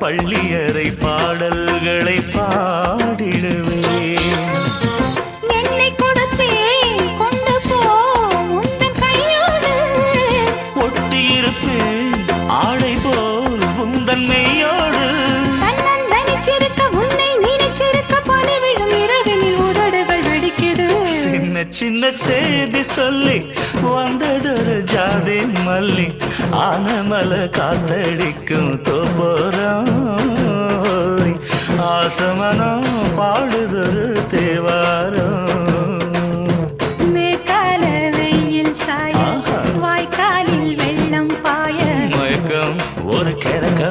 பள்ளியறை பாடல்களை பாடிடுவேன். என்னை கொடுத்தேன் கொண்டு போ உந்தன் கையோடு, ஒட்டியிருப்பேன் ஆடை போல் உந்தன் மெய்யோடு. நினைச்சிருக்க உன்னை நினைச்சிருக்க பனி விழும் இரவினில் உதடுகள் வெடிக்குது. சின்ன சின்ன செய்தி சொல்லி வந்ததொரு ஜாதி மல்லி, ஆனமல காத்தடிக்கும் தோப்போரம் ஆசமனம்